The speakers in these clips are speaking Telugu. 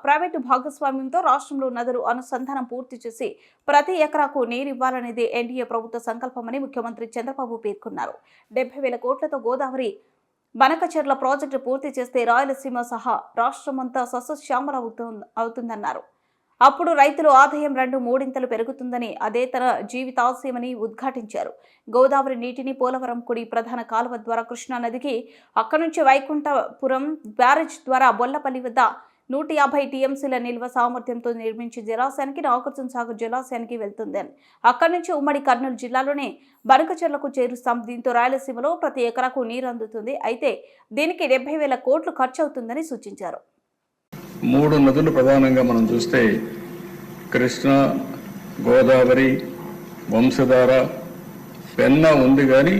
ప్రైవేటు భాగస్వామ్యంతో రాష్ట్రంలో నదులు అనుసంధానం పూర్తి చేసి ప్రతి ఎకరాకు నీరివ్వాలనేది ఎన్డీఏ ప్రభుత్వ సంకల్పమని ముఖ్యమంత్రి చంద్రబాబు పేర్కొన్నారు. 70,000 కోట్లతో గోదావరి బనకచెర్ల ప్రాజెక్టు పూర్తి చేస్తే రాయలసీమ సహా రాష్ట్రమంతా సస్యశ్యామలవుతుందన్నారు. అప్పుడు రైతుల ఆదాయం 2-3 పెరుగుతుందని, అదే తన జీవితాశయమని ఉద్ఘాటించారు. గోదావరి నీటిని పోలవరం కుడి ప్రధాన కాలువ ద్వారా కృష్ణా నదికి, అక్కడి నుంచి వైకుంఠపురం బ్యారేజ్ ద్వారా బొల్లపల్లి వద్ద 150 టీఎంసీల నిల్వ సామర్థ్యంతో నిర్మించే జలాశయానికి నాగార్జున సాగర్ జలాశయానికి వెళ్తుందని, అక్కడి నుంచి ఉమ్మడి కర్నూలు జిల్లాలోనే బనకచెర్లకు చేరుస్తాం. దీంతో రాయలసీమలో ప్రతి ఎకరాకు నీరు అందుతుంది. అయితే దీనికి 70,000 కోట్లు ఖర్చు అవుతుందని సూచించారు. 3 నదులు ప్రధానంగా మనం చూస్తే కృష్ణ, గోదావరి, వంశధార, పెన్నా ఉంది. కానీ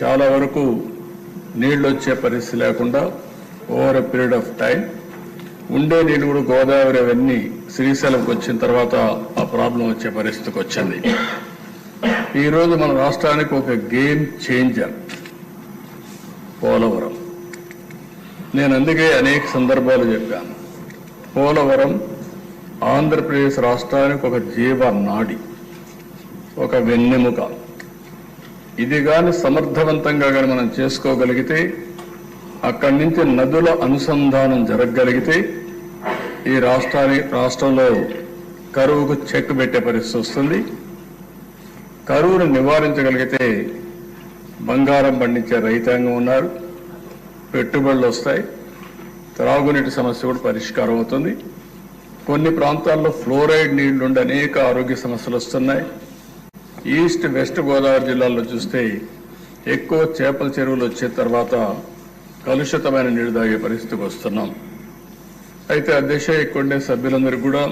చాలా వరకు నీళ్ళు వచ్చే పరిస్థితి లేకుండా over a period of time ఉండే నీళ్ళు కూడా గోదావరి అవన్నీ శ్రీశైలంకి వచ్చిన తర్వాత ఆ ప్రాబ్లం వచ్చే పరిస్థితికి వచ్చింది. ఈరోజు మన రాష్ట్రానికి ఒక గేమ్ చేంజర్ పోలవరం. నేను అందుకే అనేక సందర్భాలు చెప్పాను, పోలవరం ఆంధ్రప్రదేశ్ రాష్ట్రానికి ఒక జీవనాడి, ఒక వెన్నెముక. ఇది కానీ సమర్థవంతంగా కానీ మనం చేసుకోగలిగితే, అక్కడి నుంచి నదుల అనుసంధానం జరగగలిగితే ఈ రాష్ట్రంలో కరువుకు చెక్ పెట్టే పరిస్థితి వస్తుంది. కరువును నివారించగలిగితే బంగారం పండించే రైతాంగం ఉన్నారు, పెట్టుబడులు వస్తాయి, త్రాగునీటి సమస్య కూడా పరిష్కారం అవుతుంది. కొన్ని ప్రాంతాల్లో ఫ్లోరైడ్ నీళ్లుండి అనేక ఆరోగ్య సమస్యలు వస్తున్నాయి. ఈస్ట్ వెస్ట్ గోదావరి జిల్లాల్లో చూస్తే ఎక్కువ చేపల చెరువులు వచ్చే తర్వాత కలుషితమైన నీళ్లు తాగే పరిస్థితికి వస్తున్నాం. అయితే అధ్యక్ష, ఇక్కడ సభ్యులందరికీ కూడా,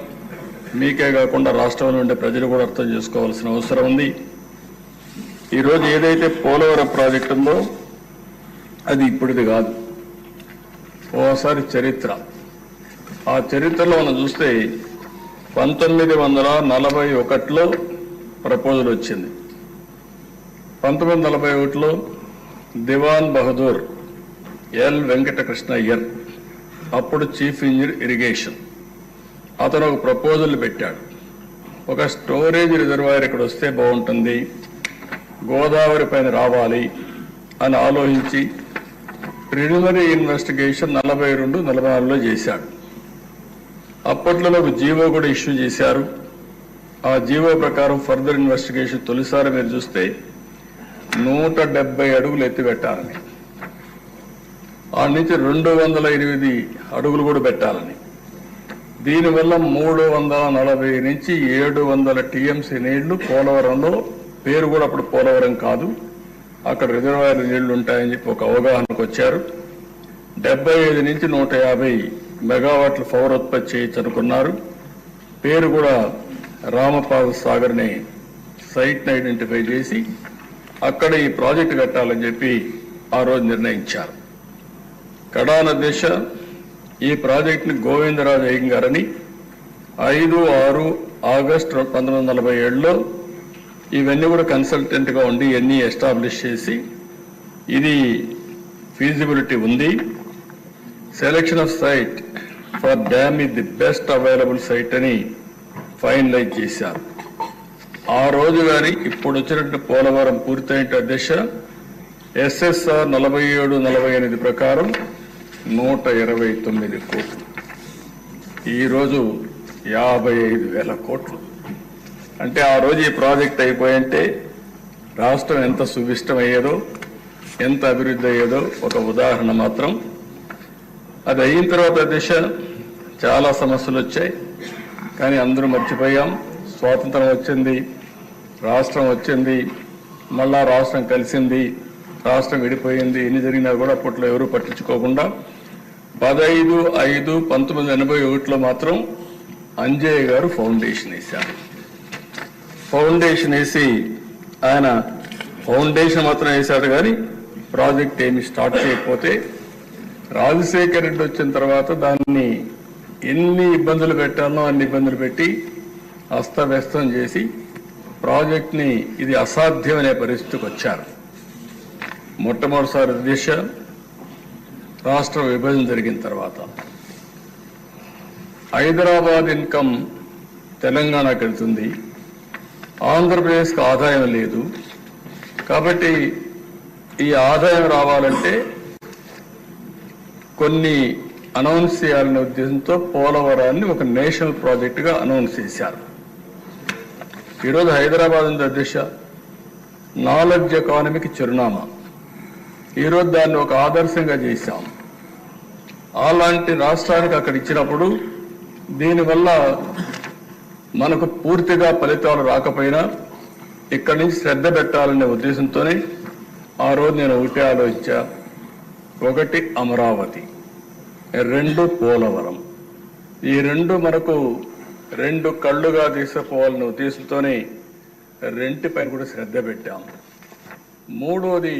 మీకే కాకుండా రాష్ట్రంలో ఉండే ప్రజలు కూడా అర్థం చేసుకోవాల్సిన అవసరం ఉంది. ఈరోజు ఏదైతే పోలవరం ప్రాజెక్టు ఉందో అది ఇప్పుడుది కాదు, ఓసారి చరిత్ర. ఆ చరిత్రలో మనం చూస్తే 1941లో ప్రపోజల్ వచ్చింది. 1941లో దివాన్ బహదూర్ ఎల్ వెంకటకృష్ణయ్యర్, అప్పుడు చీఫ్ ఇంజనీర్ ఇరిగేషన్, అతను ఒక ప్రపోజల్ పెట్టాడు. ఒక స్టోరేజ్ రిజర్వాయర్ ఇక్కడ వస్తే బాగుంటుంది, గోదావరి పైన రావాలి అని ఆలోచించి ప్రిలిమినరీ ఇన్వెస్టిగేషన్ 42-44లో చేశాడు. అప్పట్లో ఒక జీవో కూడా ఇష్యూ చేశారు. ఆ జీవో ప్రకారం ఫర్దర్ ఇన్వెస్టిగేషన్ తొలిసారి మీరు చూస్తే 170 అడుగులు ఎత్తి పెట్టాలని, ఆ నుంచి 208 అడుగులు కూడా పెట్టాలని, దీనివల్ల 340 నుంచి 700 టీఎంసీ నీళ్లు పోలవరంలో, పేరు కూడా అప్పుడు పోలవరం కాదు, అక్కడ రిజర్వాయర్ నీళ్లు ఉంటాయని చెప్పి ఒక అవగాహనకు వచ్చారు. 75 నుంచి 150 మెగావాట్ల పవర్ ఉత్పత్తి చేయొచ్చు అనుకున్నారు. పేరు కూడా రామపాద సాగర్ని సైట్ని ఐడెంటిఫై చేసి అక్కడ ఈ ప్రాజెక్టు కట్టాలని చెప్పి ఆ రోజు నిర్ణయించారు. కడాన దిశ ఈ ప్రాజెక్టుని గోవిందరాజు అయ్యంగారని 5-6 ఆగస్టు 1947లో ఇవన్నీ కూడా కన్సల్టెంట్గా ఉండి ఇవన్నీ ఎస్టాబ్లిష్ చేసి ఇది ఫీజిబిలిటీ ఉంది, selection of site for dam is the best available site అని ఫైనలైజ్ చేశారు. ఆ రోజు కానీ ఇప్పుడు వచ్చినట్టు పోలవరం పూర్తయిన దిశ ఎస్ఎస్ఆర్ 47-48 ప్రకారం 129 కోట్లు, ఈరోజు 55,000 కోట్లు. అంటే ఆ రోజు ఈ ప్రాజెక్ట్ అయిపోయింటే రాష్ట్రం ఎంత సువిష్టమయ్యేదో, ఎంత అభివృద్ధి అయ్యేదో ఒక ఉదాహరణ మాత్రం. అది అయిన తర్వాత దిశ చాలా సమస్యలు వచ్చాయి, కానీ అందరూ మర్చిపోయాం. స్వాతంత్రం వచ్చింది, రాష్ట్రం వచ్చింది, మళ్ళా రాష్ట్రం కలిసింది, రాష్ట్రం విడిపోయింది. ఎన్ని జరిగినా కూడా అప్పట్లో ఎవరూ పట్టించుకోకుండా 15/5/1981లో మాత్రం అంజయ్య గారు ఫౌండేషన్ వేశారు. ఫౌండేషన్ వేసి ఆయన ఫౌండేషన్ మాత్రం వేశాడు, కానీ ప్రాజెక్ట్ ఏమి స్టార్ట్ చేయకపోతే రాజశేఖర్ రెడ్డి వచ్చిన తర్వాత దాన్ని ఎన్ని ఇబ్బందులు పెట్టాలో అన్ని ఇబ్బందులు పెట్టి అస్తవ్యస్తం చేసి ప్రాజెక్ట్ని ఇది అసాధ్యమనే పరిస్థితికి వచ్చారు. మొట్టమొదటిసారి దిశ రాష్ట్ర విభజన జరిగిన తర్వాత హైదరాబాద్ ఇన్కమ్ తెలంగాణకు వెళ్తుంది, ఆంధ్రప్రదేశ్కి ఆదాయం లేదు. కాబట్టి ఈ ఆదాయం రావాలంటే కొన్ని అనౌన్స్ చేయాలనే ఉద్దేశంతో పోలవరాన్ని ఒక నేషనల్ ప్రాజెక్టుగా అనౌన్స్ చేశారు. ఈరోజు హైదరాబాద్ ఉంది అధ్యక్ష, నాలెడ్జ్ ఎకానమీకి చిరునామా. ఈరోజు దాన్ని ఒక ఆదర్శంగా చేశాం. అలాంటి రాష్ట్రానికి అక్కడ ఇచ్చినప్పుడు దీనివల్ల మనకు పూర్తిగా ఫలితాలు రాకపోయినా ఇక్కడి నుంచి శ్రద్ధ పెట్టాలనే ఉద్దేశంతోనే ఆ రోజు నేను ఒకటే ఆలోచించా. ఒకటి అమరావతి, రెండు పోలవరం. ఈ రెండు మనకు రెండు కళ్ళుగా తీసుకుపోవాలనే ఉద్దేశంతోనే రెంటిపైన కూడా శ్రద్ధ పెట్టాం. మూడోది